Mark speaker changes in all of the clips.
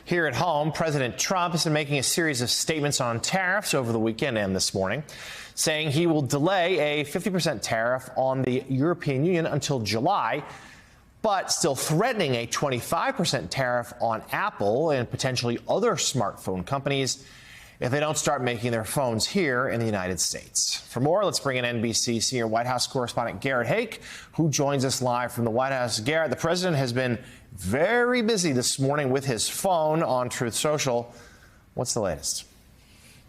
Speaker 1: Here at home, President Trump has been making a series of statements on tariffs over the weekend and this morning, saying he will delay a 50% tariff on the European Union until July, but still threatening a 25% tariff on Apple and potentially other smartphone companies if they don't start making their phones here in the United States. For more, let's bring in NBC senior White House correspondent Garrett Haake, who joins us live from the White House. Garrett, the president has been very busy this morning with his phone on Truth Social. What's the latest?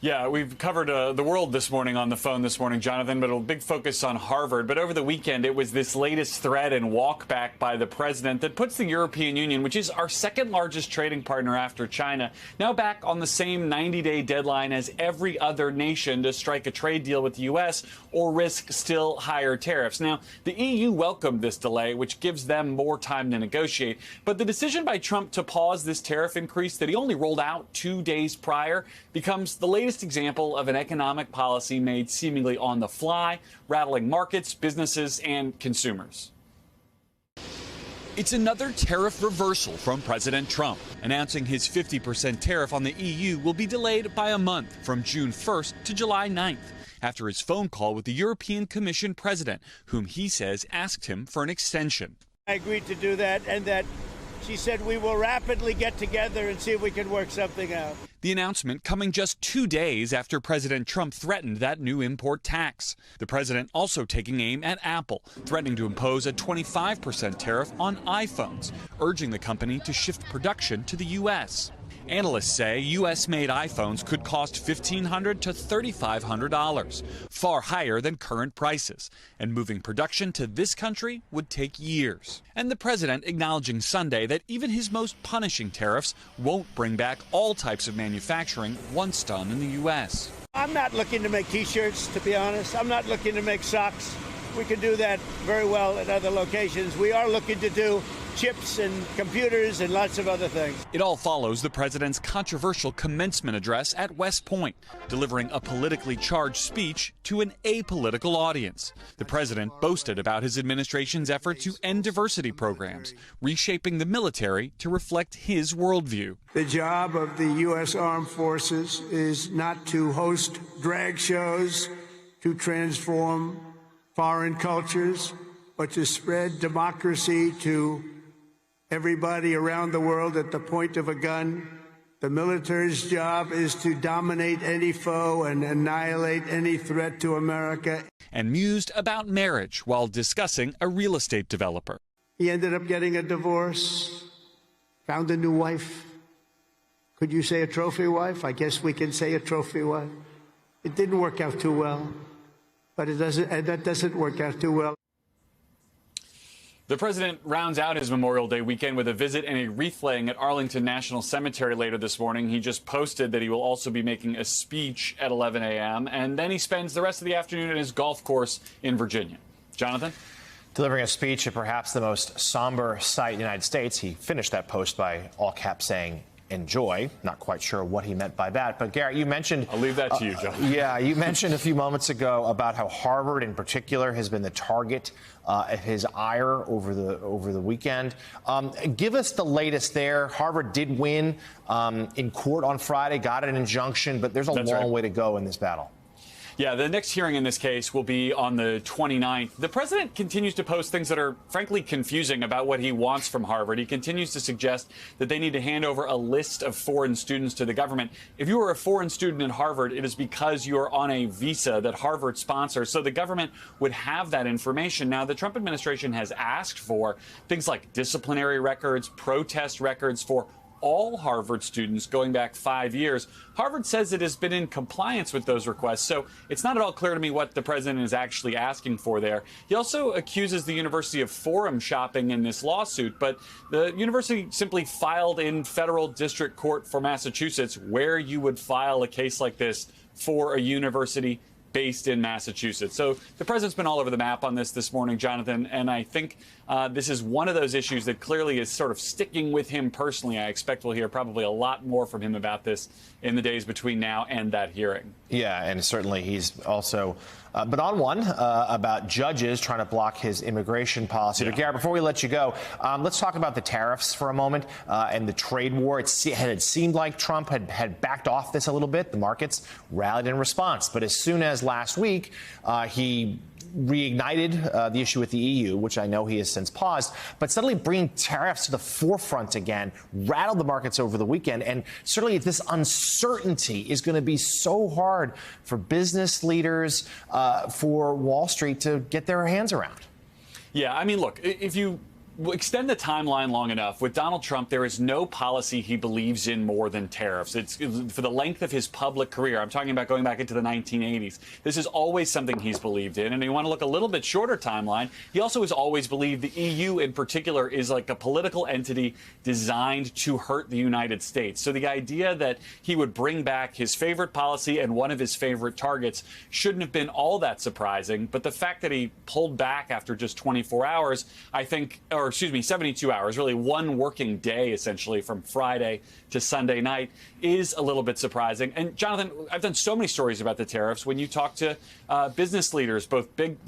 Speaker 2: Yeah, we've covered the world this morning on the phone this morning, Jonathan, but a big focus on Harvard. But over the weekend, it was this latest threat and walk back by the president that puts the European Union, which is our second largest trading partner after China, now back on the same 90-day deadline as every other nation to strike a trade deal with the U.S. or risk still higher tariffs. Now, the EU welcomed this delay, which gives them more time to negotiate. But the decision by Trump to pause this tariff increase that he only rolled out 2 days prior becomes the latest example of an economic policy made seemingly on the fly, rattling markets, businesses, and consumers. It's another tariff reversal from President Trump, announcing his 50% tariff on the EU will be delayed by a month from June 1st to July 9th, after his phone call with the European Commission president, whom he says asked him for an extension.
Speaker 3: I agreed to do that, and that she said we will rapidly get together and see if we can work something out.
Speaker 2: The announcement coming just 2 days after President Trump threatened that new import tax. The president also taking aim at Apple, threatening to impose a 25% tariff on iPhones, urging the company to shift production to the U.S. Analysts say U.S.-made iPhones could cost $1,500 to $3,500, far higher than current prices, and moving production to this country would take years. And the president acknowledging Sunday that even his most punishing tariffs won't bring back all types of manufacturing once done in the U.S.
Speaker 3: I'm not looking to make T-shirts, to be honest. I'm not looking to make socks. We can do that very well at other locations. We are looking to do chips and computers and lots of other things.
Speaker 2: It all follows the president's controversial commencement address at West Point, delivering a politically charged speech to an apolitical audience. The president boasted about his administration's effort to end diversity programs, reshaping the military to reflect his worldview.
Speaker 4: The job of the U.S. Armed Forces is not to host drag shows, to transform foreign cultures, but to spread democracy to everybody around the world at the point of a gun. The military's job is to dominate any foe and annihilate any threat to America.
Speaker 2: And mused about marriage while discussing a real estate developer.
Speaker 4: He ended up getting a divorce, found a new wife. Could you say a trophy wife? I guess we can say a trophy wife. It didn't work out too well, but that doesn't work out too well.
Speaker 2: The president rounds out his Memorial Day weekend with a visit and a wreath laying at Arlington National Cemetery later this morning. He just posted that he will also be making a speech at 11 a.m. and then he spends the rest of the afternoon at his golf course in Virginia. Jonathan?
Speaker 1: Delivering a speech at perhaps the most somber sight in the United States, he finished that post by all caps saying, "Enjoy." Not quite sure what he meant by that. But Garrett, you mentioned...
Speaker 2: I'll leave that to you, John.
Speaker 1: Yeah, you mentioned a few moments ago about how Harvard in particular has been the target of his ire over the weekend. Give us the latest there. Harvard did win in court on Friday, got an injunction, but there's a long way to go in this battle.
Speaker 2: Yeah, the next hearing in this case will be on the 29th. The president continues to post things that are, frankly, confusing about what he wants from Harvard. He continues to suggest that they need to hand over a list of foreign students to the government. If you are a foreign student at Harvard, it is because you are on a visa that Harvard sponsors, so the government would have that information. Now, the Trump administration has asked for things like disciplinary records, protest records for all Harvard students going back 5 years. Harvard says it has been in compliance with those requests, so it's not at all clear to me what the president is actually asking for there. He also accuses the university of forum shopping in this lawsuit, but the university simply filed in federal district court for Massachusetts, where you would file a case like this for a university based in Massachusetts. So the president's been all over the map on this morning, Jonathan, and I think this is one of those issues that clearly is sort of sticking with him personally. I expect we'll hear probably a lot more from him about this in the days between now and that hearing.
Speaker 1: Yeah, and certainly he's also but on one about judges trying to block his immigration policy. But Garrett, before we let you go, let's talk about the tariffs for a moment and the trade war. It seemed like Trump had backed off this a little bit. The markets rallied in response. But as soon as last week, he reignited the issue with the EU, which I know he has since paused, but suddenly bringing tariffs to the forefront again rattled the markets over the weekend. And certainly this uncertainty is going to be so hard for business leaders, for Wall Street to get their hands around.
Speaker 2: Yeah, I mean, look, if you extend the timeline long enough, with Donald Trump, there is no policy he believes in more than tariffs. It's for the length of his public career. I'm talking about going back into the 1980s. This is always something he's believed in. And you want to look a little bit shorter timeline, he also has always believed the EU in particular is like a political entity designed to hurt the United States. So the idea that he would bring back his favorite policy and one of his favorite targets shouldn't have been all that surprising. But the fact that he pulled back after just 24 hours, I think, or 72 hours, really one working day, essentially, from Friday to Sunday night, is a little bit surprising. And Jonathan, I've done so many stories about the tariffs. When you talk to business leaders, both big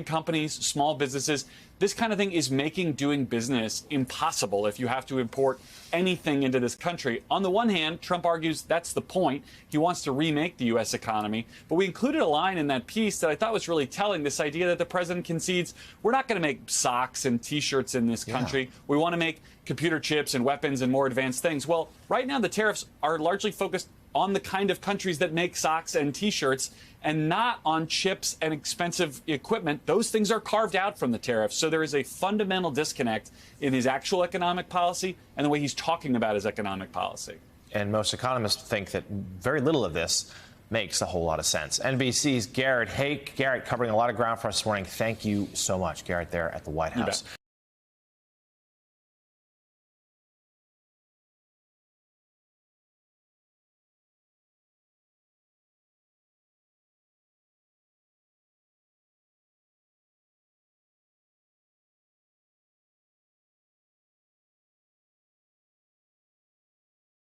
Speaker 2: companies, small businesses, this kind of thing is making doing business impossible if you have to import anything into this country. On the one hand, Trump argues that's the point. He wants to remake the U.S. economy. But we included a line in that piece that I thought was really telling, this idea that the president concedes we're not going to make socks and T-shirts in this country. We want to make computer chips and weapons and more advanced things. Well, right now the tariffs are largely focused on the kind of countries that make socks and T-shirts and not on chips and expensive equipment. Those things are carved out from the tariffs. So there is a fundamental disconnect in his actual economic policy and the way he's talking about his economic policy.
Speaker 1: And most economists think that very little of this makes a whole lot of sense. NBC's Garrett Haake. Garrett, covering a lot of ground for us this morning. Thank you so much, Garrett, there at the White House.